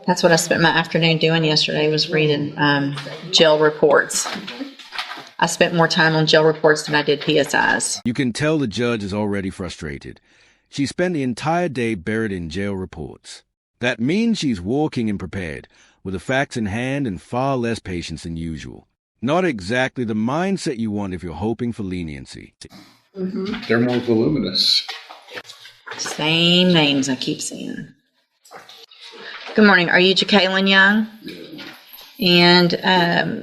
That's what I spent my afternoon doing yesterday, was reading jail reports. I spent more time on jail reports than I did PSIs. You can tell the judge is already frustrated. She spent the entire day buried in jail reports. That means she's walking and prepared, with the facts in hand and far less patience than usual. Not exactly the mindset you want if you're hoping for leniency. Mm-hmm. They're more voluminous. Same names I keep seeing. Good morning. Are you Jayne Young? Yeah. And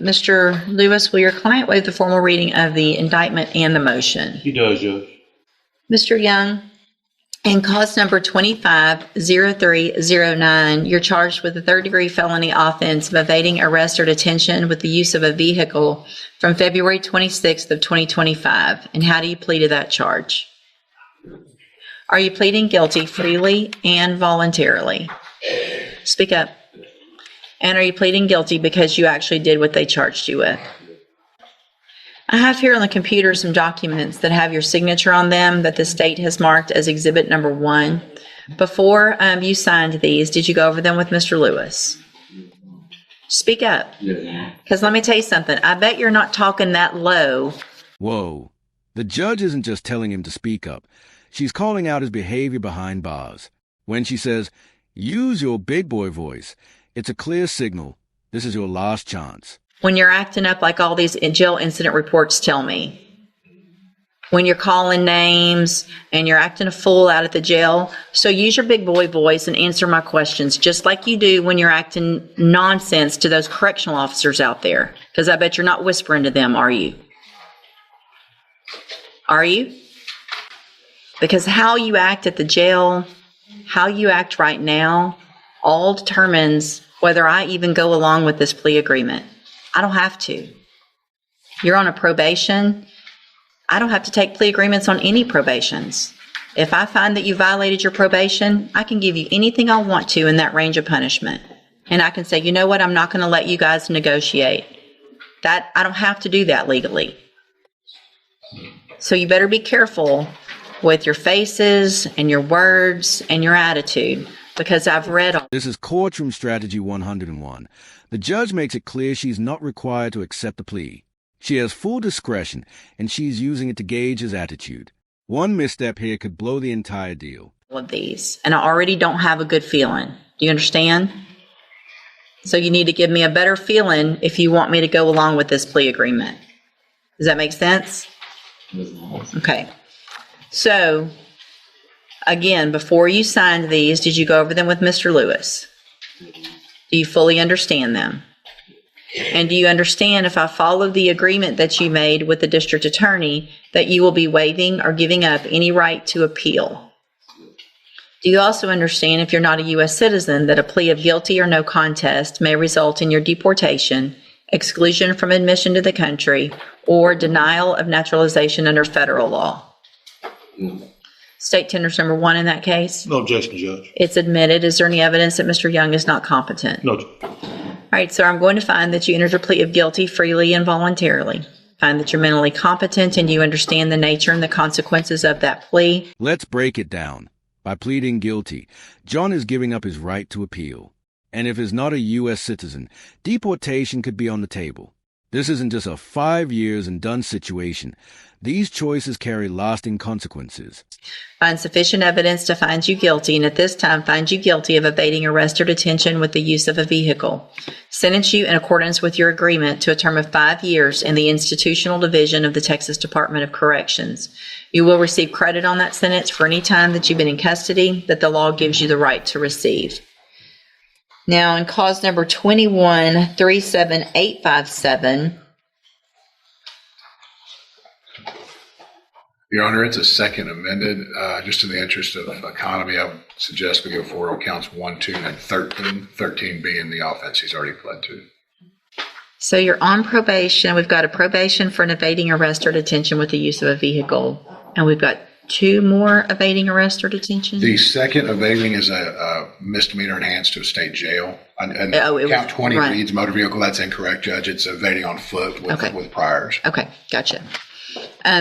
Mr. Lewis, will your client waive the formal reading of the indictment and the motion? He does, Judge. Mr. Young, in cause number 250309, you're charged with a third-degree felony offense of evading arrest or detention with the use of a vehicle from February 26th of 2025. And how do you plead to that charge? Are you pleading guilty freely and voluntarily? Speak up. And are you pleading guilty because you actually did what they charged you with? I have here on the computer some documents that have your signature on them that the state has marked as exhibit number 1. Before you signed these, did you go over them with Mr. Lewis? Speak up. Because let me tell you something. I bet you're not talking that low. Whoa. The judge isn't just telling him to speak up. She's calling out his behavior behind bars. When she says, use your big boy voice, it's a clear signal. This is your last chance. When you're acting up like all these jail incident reports tell me. When you're calling names and you're acting a fool out at the jail. So use your big boy voice and answer my questions, just like you do when you're acting nonsense to those correctional officers out there. Because I bet you're not whispering to them, are you? Are you? Because how you act at the jail, how you act right now, all determines whether I even go along with this plea agreement. I don't have to. You're on a probation. I don't have to take plea agreements on any probations. If I find that you violated your probation, I can give you anything I want to in that range of punishment. And I can say, you know what, I'm not going to let you guys negotiate. That I don't have to do that legally. So you better be careful with your faces and your words and your attitude, because I've read all. This is Courtroom Strategy 101. The judge makes it clear she's not required to accept the plea. She has full discretion, and she's using it to gauge his attitude. One misstep here could blow the entire deal. Of these, and I already don't have a good feeling. Do you understand? So you need to give me a better feeling if you want me to go along with this plea agreement. Does that make sense? Okay. So, again, before you signed these, did you go over them with Mr. Lewis? Do you fully understand them? And do you understand, if I follow the agreement that you made with the district attorney, that you will be waiving or giving up any right to appeal? Do you also understand, if you're not a U.S. citizen, that a plea of guilty or no contest may result in your deportation, exclusion from admission to the country, or denial of naturalization under federal law? State tenders number 1 in that case? No objection, Judge. It's admitted. Is there any evidence that Mr. Young is not competent? No, Judge. All right, so I'm going to find that you entered your plea of guilty freely and voluntarily. Find that you're mentally competent and you understand the nature and the consequences of that plea. Let's break it down. By pleading guilty, John is giving up his right to appeal. And if he's not a U.S. citizen, deportation could be on the table. This isn't just a 5 years and done situation. These choices carry lasting consequences. Find sufficient evidence to find you guilty, and at this time find you guilty of evading arrest or detention with the use of a vehicle. Sentence you in accordance with your agreement to a term of 5 years in the institutional division of the Texas Department of Corrections. You will receive credit on that sentence for any time that you've been in custody that the law gives you the right to receive. Now, in cause number 2137857, Your Honor, it's a second amended. Just in the interest of economy, I would suggest we go forward on counts 1, 2, and 13. 13 being the offense he's already pled to. so you're on probation. We've got a probation for an evading arrest or detention with the use of a vehicle. And we've got 2 more evading arrest or detention? The second evading is a misdemeanor enhanced to a state jail. And count 20 reads motor vehicle. That's incorrect, Judge. It's evading on foot with priors. Okay, gotcha.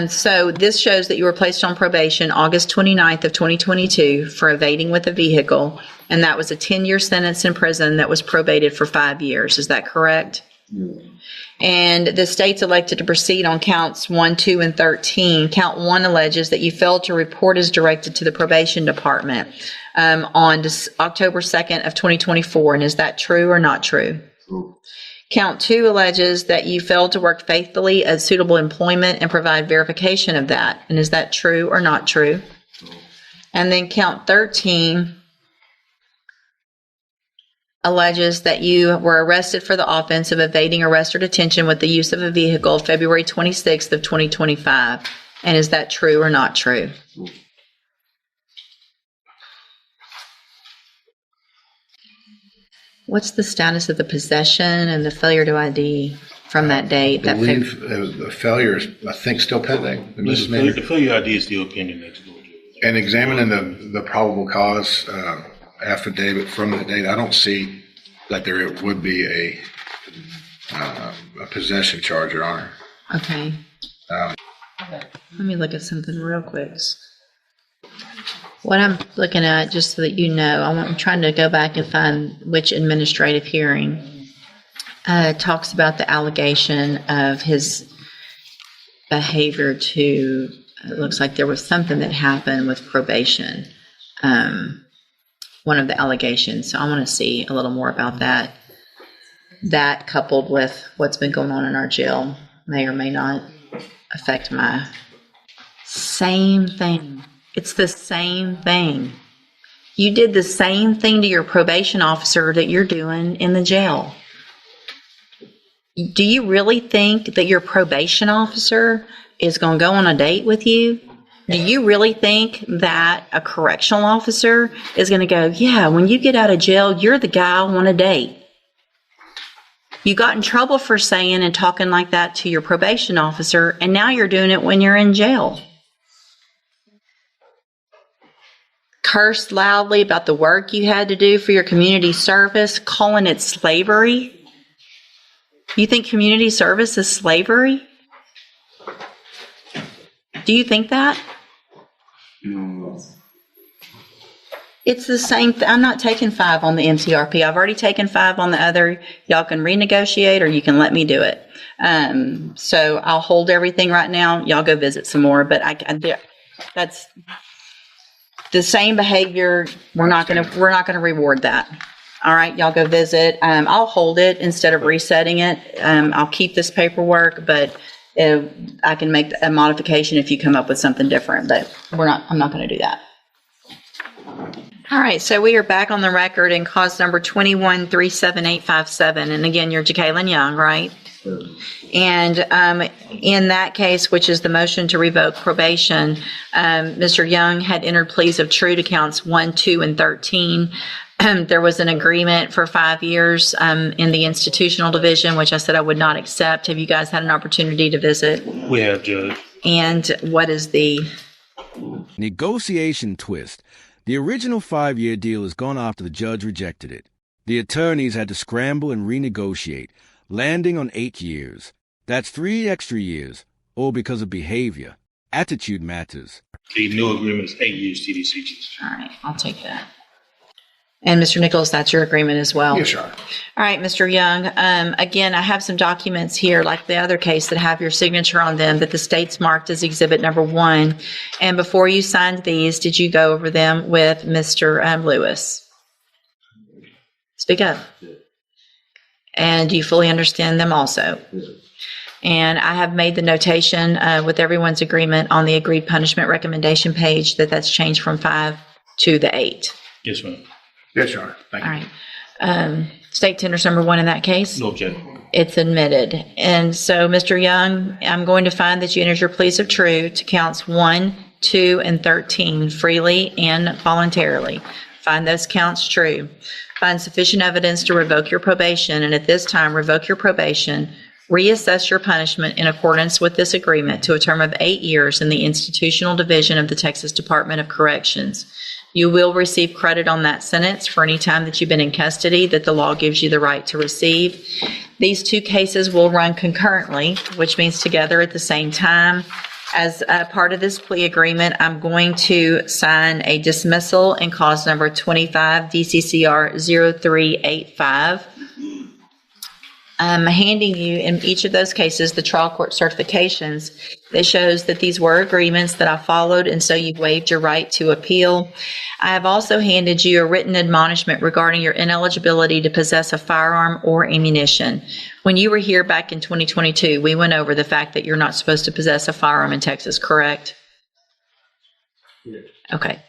So this shows that you were placed on probation August 29th of 2022 for evading with a vehicle, and that was a 10-year sentence in prison that was probated for 5 years. Is that correct? And the state's elected to proceed on counts 1, 2, and 13. Count 1 alleges that you failed to report as directed to the probation department on October 2nd of 2024. And is that true or not true? True. Count 2 alleges that you failed to work faithfully at suitable employment and provide verification of that. And is that true or not true? True. And then count 13 alleges that you were arrested for the offense of evading arrest or detention with the use of a vehicle February 26th of 2025. And is that true or not true? True. What's the status of the possession and the failure to ID from that date? I believe the failure is, I think, still pending. The failure ID is still pending next door. And examining the probable cause affidavit from that date, I don't see that there would be a possession charge, Your Honor. Okay. Let me look at something real quick. What I'm looking at, just so that you know, I'm trying to go back and find which administrative hearing talks about the allegation of his behavior to, it looks like there was something that happened with probation, one of the allegations. So I want to see a little more about that. That coupled with what's been going on in our jail may or may not affect my same thing. It's the same thing. You did the same thing to your probation officer that you're doing in the jail. Do you really think that your probation officer is going to go on a date with you? Do you really think that a correctional officer is going to go, yeah, when you get out of jail, you're the guy I want to date? You got in trouble for saying and talking like that to your probation officer, and now you're doing it when you're in jail. Cursed loudly about the work you had to do for your community service, calling it slavery. You think community service is slavery? Do you think that? No. It's the same I'm not taking 5 on the MTRP. I've already taken 5 on the other. Y'all can renegotiate or you can let me do it. So I'll hold everything right now. Y'all go visit some more. But that's the same behavior. We're not gonna reward that. All right, y'all go visit. I'll hold it instead of resetting it. I'll keep this paperwork, but I can make a modification if you come up with something different. But I'm not going to do that. All right, so we are back on the record in cause number 21-37857. And again, you're Jayne Young, right? Sure. And in that case, which is the motion to revoke probation, Mr. Young had entered pleas of true to counts 1, 2, and 13. There was an agreement for 5 years in the institutional division, which I said I would not accept. Have you guys had an opportunity to visit? We have, Judge. And what is the negotiation twist? The original 5-year deal has gone after the judge rejected it. The attorneys had to scramble and renegotiate, landing on 8 years. That's 3 extra years, all because of behavior. Attitude matters. The new agreement is 8 years TDC. All right, I'll take that. And Mr. Nichols, that's your agreement as well? Yes, Your Honor. All right, Mr. Young. Again, I have some documents here, like the other case, that have your signature on them that the state's marked as exhibit number 1. And before you signed these, did you go over them with Mr. Lewis? Speak up. And do you fully understand them also? And I have made the notation with everyone's agreement on the agreed punishment recommendation page that's changed from 5 to the 8. Yes, ma'am. Yes, Your Honor. Thank you. All right. State tenders number 1 in that case? No objection. It's admitted. And so, Mr. Young, I'm going to find that you entered your pleas of true to counts 1, 2, and 13 freely and voluntarily. Find those counts true. Find sufficient evidence to revoke your probation, and at this time, revoke your probation. Reassess your punishment in accordance with this agreement to a term of 8 years in the institutional division of the Texas Department of Corrections. You will receive credit on that sentence for any time that you've been in custody that the law gives you the right to receive. These two cases will run concurrently, which means together at the same time. As a part of this plea agreement, I'm going to sign a dismissal in cause number 25 DCCR 0385. I'm handing you in each of those cases the trial court certifications that shows that these were agreements that I followed, and so you've waived your right to appeal. I have also handed you a written admonishment regarding your ineligibility to possess a firearm or ammunition. When you were here back in 2022, we went over the fact that you're not supposed to possess a firearm in Texas, correct? Yeah. Okay.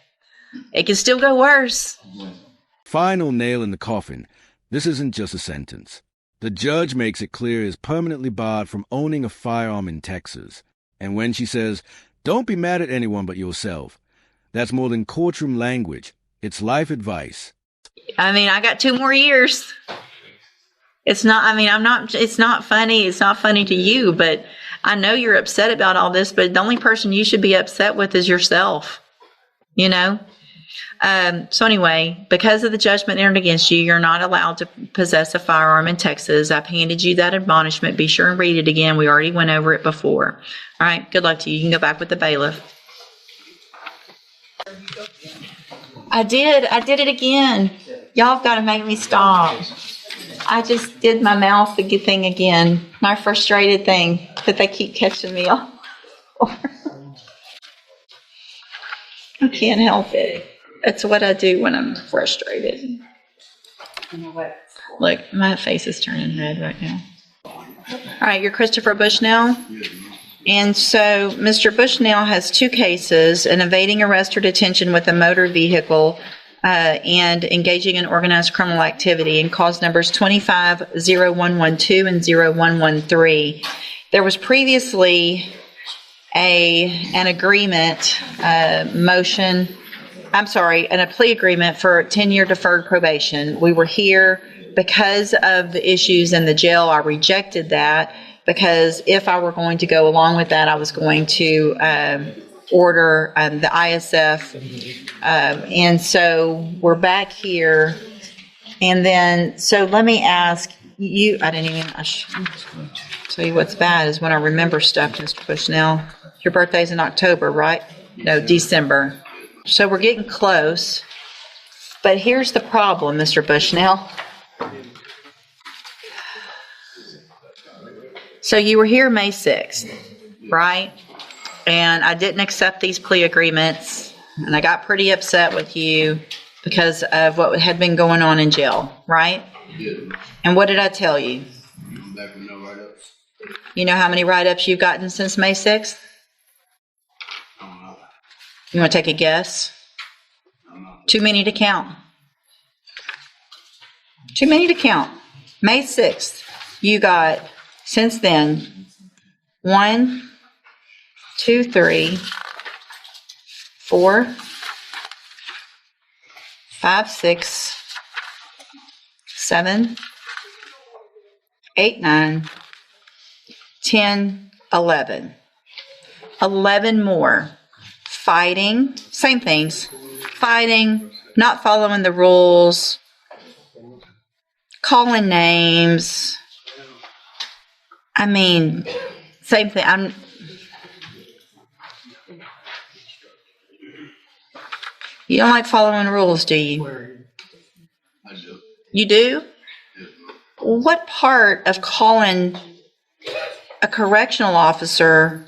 It can still go worse. Final nail in the coffin. This isn't just a sentence. The judge makes it clear he is permanently barred from owning a firearm in Texas. And when she says, don't be mad at anyone but yourself, that's more than courtroom language. It's life advice. I mean, I got 2 more years. It's not funny. It's not funny to you, but I know you're upset about all this, but the only person you should be upset with is yourself, you know? So anyway, because of the judgment entered against you, you're not allowed to possess a firearm in Texas. I've handed you that admonishment. Be sure and read it again. We already went over it before. All right, good luck to you. You can go back with the bailiff. I did it again. Y'all have got to make me stop. I just did my mouth thing again. My frustrated thing that they keep catching me off. I can't help it. It's what I do when I'm frustrated. You know what? Look, my face is turning red right now. All right, you're Christopher Bushnell? And so Mr. Bushnell has 2 cases, an evading arrest or detention with a motor vehicle and engaging in organized criminal activity, and cause numbers 25-0112 and 0113. There was previously an agreement motion. A plea agreement for 10-year deferred probation. We were here because of the issues in the jail. I rejected that because if I were going to go along with that, I was going to order the ISF. And so we're back here. And then, so let me ask you, I should tell you what's bad is when I remember stuff, Mr. Bushnell. Your birthday's in October, right? No, December. So we're getting close, but here's the problem, Mr. Bushnell. So you were here May 6th, right? And I didn't accept these plea agreements, and I got pretty upset with you because of what had been going on in jail, right? Yeah. And what did I tell you? Back with no write-ups. You know how many write-ups you've gotten since May 6th? I don't know. You want to take a guess? I don't know. Too many to count. Too many to count. May 6th, you got, since then, 1, 2, 3, 4, 5, 6, 7, 8, 9, 10, 11. 11 more. Fighting, same things. Fighting, not following the rules, calling names. I mean, same thing. You don't like following the rules, do you? I do. You do? What part of calling a correctional officer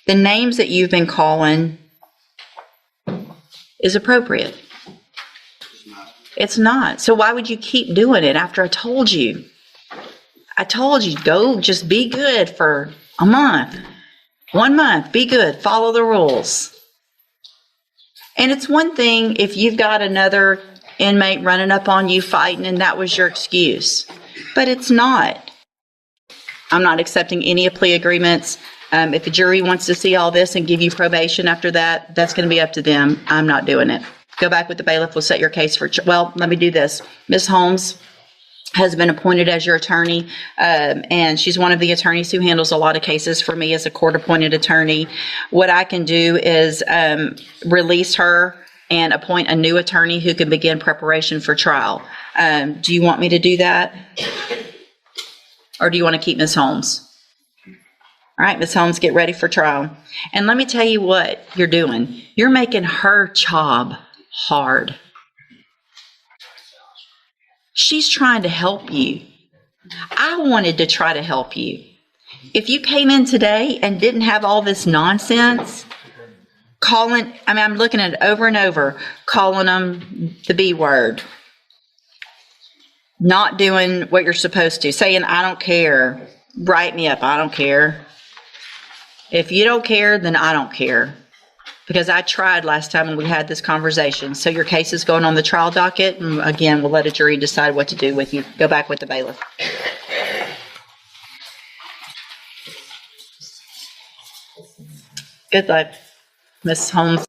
the names that you've been calling is appropriate? It's not. So why would you keep doing it after I told you? I told you, go just be good for a month. 1 month, be good, follow the rules. And it's one thing if you've got another inmate running up on you fighting and that was your excuse. But it's not. I'm not accepting any plea agreements. If the jury wants to see all this and give you probation after that, that's going to be up to them. I'm not doing it. Go back with the bailiff. We'll set your case for, well, let me do this. Ms. Holmes has been appointed as your attorney, and she's one of the attorneys who handles a lot of cases for me as a court-appointed attorney. What I can do is release her and appoint a new attorney who can begin preparation for trial. Do you want me to do that? Or do you want to keep Ms. Holmes? All right, Ms. Holmes, get ready for trial. And let me tell you what you're doing. You're making her job hard. She's trying to help you. I wanted to try to help you. If you came in today and didn't have all this nonsense, I'm looking at it over and over, calling them the B word, not doing what you're supposed to, saying, I don't care, write me up, I don't care. If you don't care, then I don't care. Because I tried last time when we had this conversation. So your case is going on the trial docket, and again, we'll let a jury decide what to do with you. Go back with the bailiff. Good luck, Ms. Holmes.